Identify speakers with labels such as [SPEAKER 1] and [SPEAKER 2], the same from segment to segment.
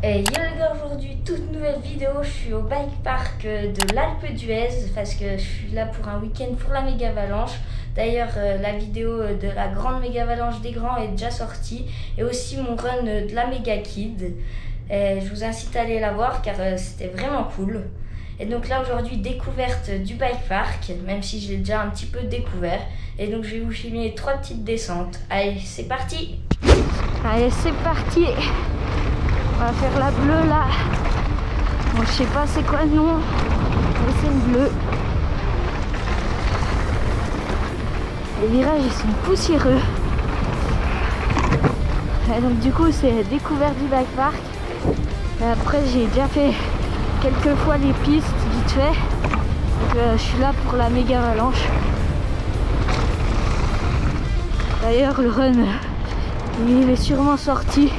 [SPEAKER 1] Yo les gars, aujourd'hui toute nouvelle vidéo, je suis au bike park de l'Alpe d'Huez parce que je suis là pour un week-end pour la méga avalanche. D'ailleurs la vidéo de la grande méga avalanche des grands est déjà sortie et aussi mon run de la méga kid. Je vous incite à aller la voir car c'était vraiment cool. Et donc là aujourd'hui découverte du bike park, même si je l'ai déjà un petit peu découvert. Et donc je vais vous filmer 3 petites descentes. Allez, c'est parti!
[SPEAKER 2] Allez, c'est parti! On va faire la bleue là. Bon, je sais pas c'est quoi le nom, mais c'est une bleue. Les virages ils sont poussiéreux. Et donc du coup c'est découverte du bike park. Et après j'ai déjà fait quelques fois les pistes vite fait. Donc je suis là pour la méga avalanche. D'ailleurs le run il est sûrement sorti.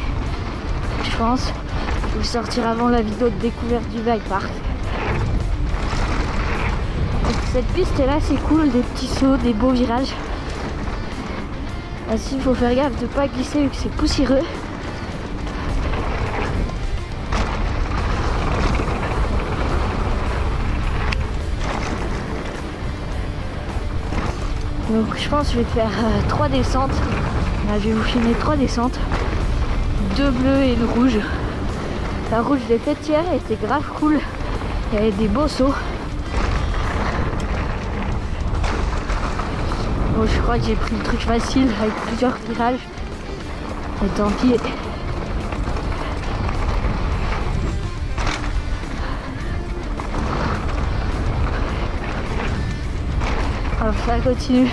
[SPEAKER 2] Je pense. Je vais le sortir avant la vidéo de découverte du bike park. Donc, cette piste là c'est cool, des petits sauts, des beaux virages. Ainsi il faut faire gaffe de ne pas glisser vu que c'est poussiéreux. Donc je pense que je vais faire 3 descentes. Là, je vais vous filmer 3 descentes. 2 bleus et une rouge. La rouge je l'ai faite hier, elle était grave cool. Il y avait des beaux sauts. Bon, je crois que j'ai pris le truc facile avec plusieurs virages. Et tant pis. Alors ça continue.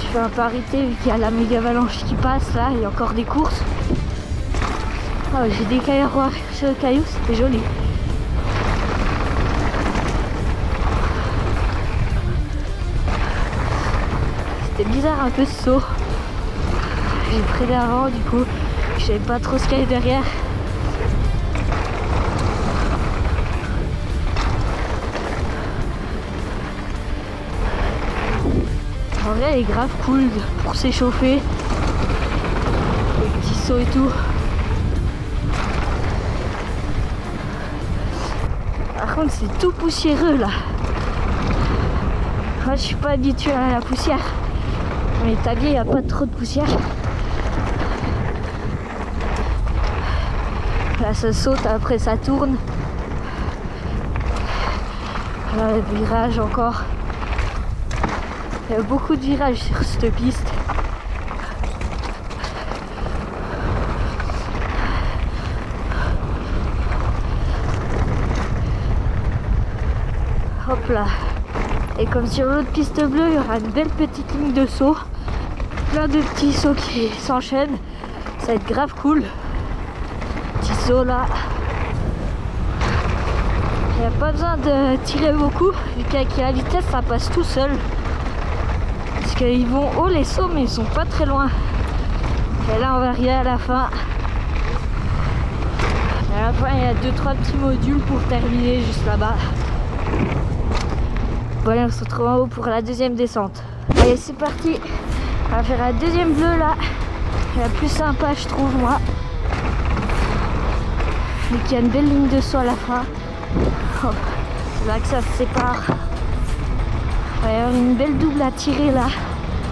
[SPEAKER 2] Je fais un peu arrêter vu qu'il y a la méga avalanche qui passe là, il y a encore des courses. Oh, j'ai des cailloux sur le caillou, c'était joli. C'était bizarre un peu ce saut. J'ai freiné avant du coup, je savais pas trop ce qu'il y avait derrière. En vrai elle est grave cool pour s'échauffer. Les petits sauts et tout. Par contre c'est tout poussiéreux là. Moi je suis pas habituée à la poussière. Mais tablier il n'y a pas trop de poussière. Là ça saute, après ça tourne. Là le virage encore. Il y a beaucoup de virages sur cette piste. Hop là. Et comme sur l'autre piste bleue, il y aura une belle petite ligne de saut. Plein de petits sauts qui s'enchaînent. Ça va être grave cool. Petit saut là. Il n'y a pas besoin de tirer beaucoup. Vu qu'avec la vitesse, ça passe tout seul. Parce qu'ils vont haut les sauts, mais ils sont pas très loin. Et là, on va arriver à la fin. Et à la fin, il y a 2-3 petits modules pour terminer juste là-bas. Bon allez, on se retrouve en haut pour la deuxième descente. Allez, c'est parti. On va faire la deuxième bleue là. La plus sympa je trouve moi. Mais qu'il y a une belle ligne de saut à la fin. Hop, c'est là que ça se sépare. Il va y avoir une belle double à tirer là.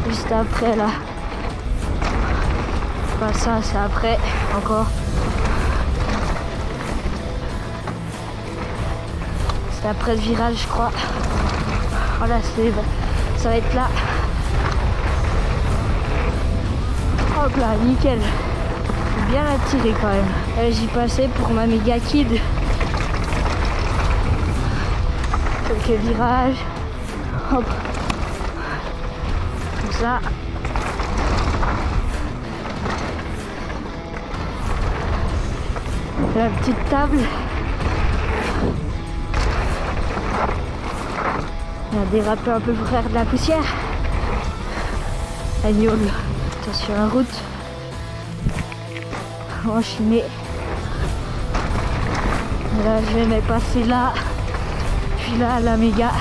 [SPEAKER 2] Juste après là. Pas ça, c'est après encore. C'est après le virage je crois. Voilà, ça va être là. Hop là, nickel. Faut bien la tirer quand même. J'y passais pour ma méga kid. Quelques virages. Hop. Comme ça. La petite table. On a dérapé un peu pour faire de la poussière. Agneau, attention à la route. Enchaîner. Là je vais me passer là. Puis là la méga.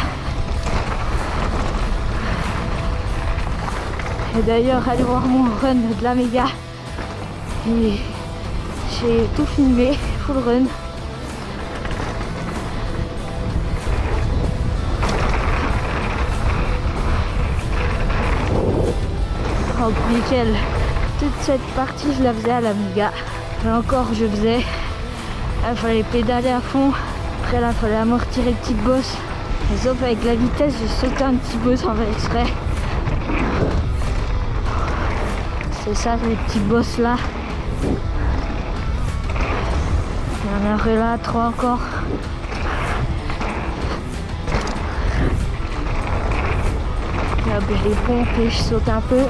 [SPEAKER 2] Et d'ailleurs, allez voir mon run de la méga. Et j'ai tout filmé full run. Oh nickel. Toute cette partie je la faisais à l'Amiga. Et encore je faisais. Il fallait pédaler à fond. Après là il fallait amortir les petites bosses. Et sauf avec la vitesse j'ai sauté un petit boss sans faire exprès. C'est ça les petits boss là. Il y en a là, 3 encore. Là je les pompe et je saute un peu.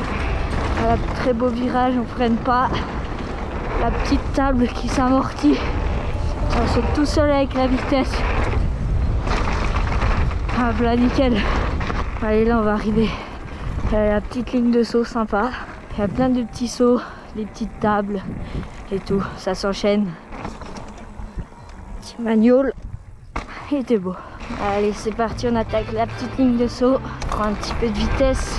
[SPEAKER 2] À la très beau virage, on freine pas. La petite table qui s'amortit. On saute tout seul avec la vitesse. Ah voilà nickel. Allez là on va arriver. La petite ligne de saut sympa. Il y a plein de petits sauts, des petites tables et tout. Ça s'enchaîne. Petit manual. Il était beau. Allez c'est parti, on attaque la petite ligne de saut. On prend un petit peu de vitesse.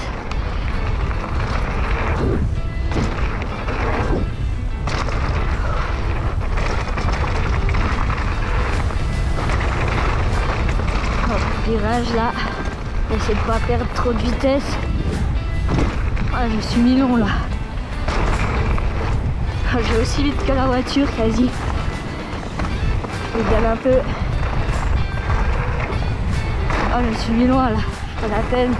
[SPEAKER 2] Virage là, j'essaie de pas perdre trop de vitesse. Ah, je suis mis long là. Ah, je vais aussi vite que la voiture quasi. Je pédale un peu. Ah, je suis mis loin là, c'est pas la peine.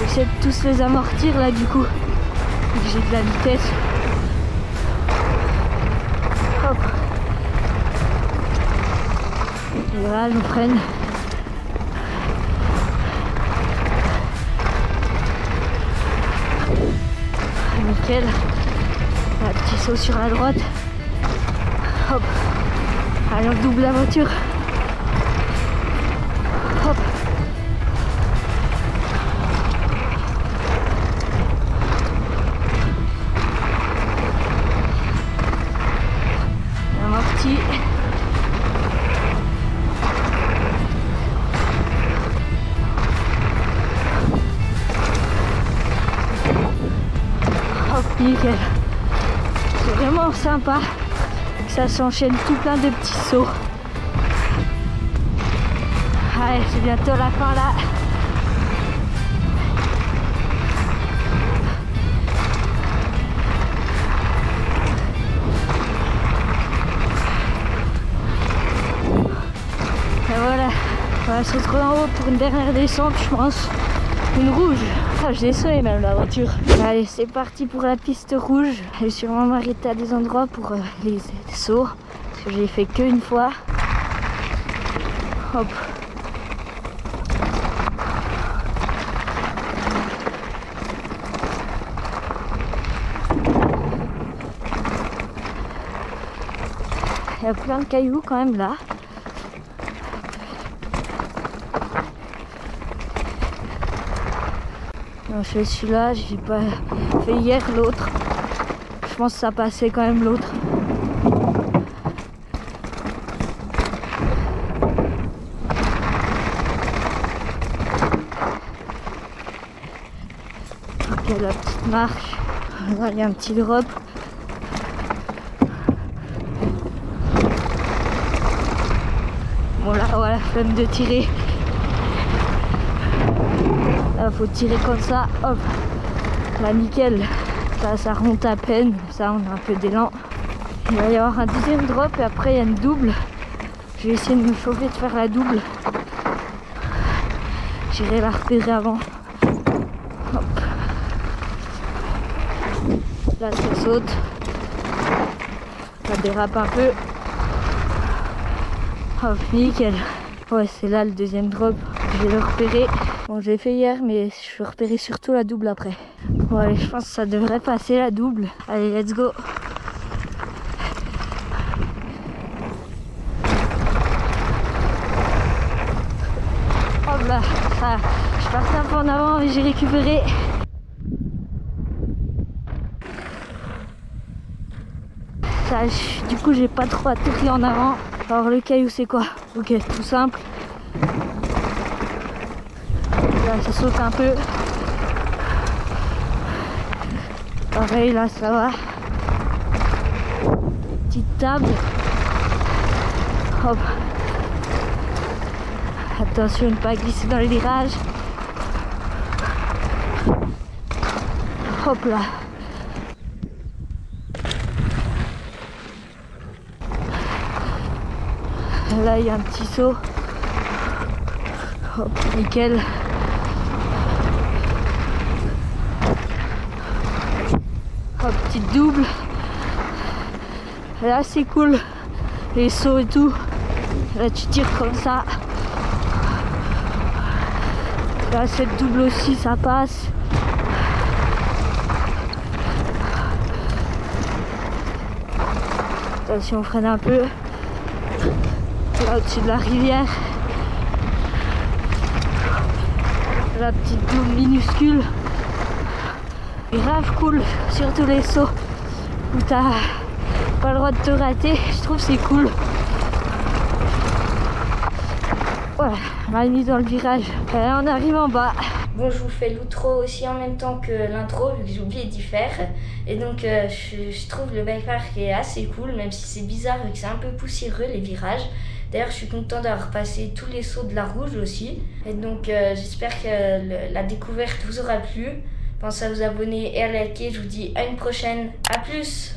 [SPEAKER 2] J'essaie de tous les amortir là du coup. J'ai de la vitesse. Hop. Virage, on freine. Nickel. Un petit saut sur la droite. Hop. Allez, on double la voiture. Hop. Amorti. Nickel. C'est vraiment sympa. Ça s'enchaîne tout plein de petits sauts. Allez, c'est bientôt la fin là. Et voilà, on va se retrouver en haut pour une dernière descente, je pense. Une rouge. Ah, je l'ai sauvé même la voiture. Allez, c'est parti pour la piste rouge. Je vais sûrement m'arrêter à des endroits pour les sauts. Parce que je l'ai fait qu'une fois. Hop. Il y a plein de cailloux quand même là. Non, je fais celui-là, j'ai pas fait hier l'autre. Je pense que ça passait quand même l'autre. Ok, la petite marche. Là, il y a un petit drop. Bon là, voilà, flemme de tirer. Là, faut tirer comme ça, hop, là nickel, ça remonte à peine, ça on a un peu d'élan. Il va y avoir un deuxième drop et après il y a une double. Je vais essayer de me chauffer de faire la double. J'irai la repérer avant. Hop. Là ça saute, ça dérape un peu. Hop, nickel. Ouais, c'est là le deuxième drop, je vais le repérer. Bon, je l'ai fait hier, mais je vais repérer surtout la double après. Bon, allez, je pense que ça devrait passer la double. Allez, let's go. Hop là, ça, je passe un peu en avant et j'ai récupéré. Ça, du coup, j'ai pas trop atterri en avant. Alors, le caillou, c'est quoi? Ok, tout simple. Là, ça saute un peu. Pareil, là, ça va. Petite table. Hop. Attention de ne pas glisser dans le virage. Hop là. Là il y a un petit saut. Hop, nickel. Hop, petite double. Là c'est cool. Les sauts et tout. Là tu tires comme ça. Là cette double aussi ça passe. Attention, on freine un peu. Là au-dessus de la rivière. La petite double minuscule. Grave cool, surtout les sauts où t'as pas le droit de te rater. Je trouve c'est cool. Voilà, on m'a mis dans le virage. On arrive en bas.
[SPEAKER 1] Bon, je vous fais l'outro aussi en même temps que l'intro, vu que j'ai oublié d'y faire. Et donc, je trouve le bike park est assez cool, même si c'est bizarre, vu que c'est un peu poussiéreux, les virages. D'ailleurs, je suis contente d'avoir passé tous les sauts de la rouge aussi. Et donc, j'espère que la découverte vous aura plu. Pensez à vous abonner et à liker. Je vous dis à une prochaine. À plus!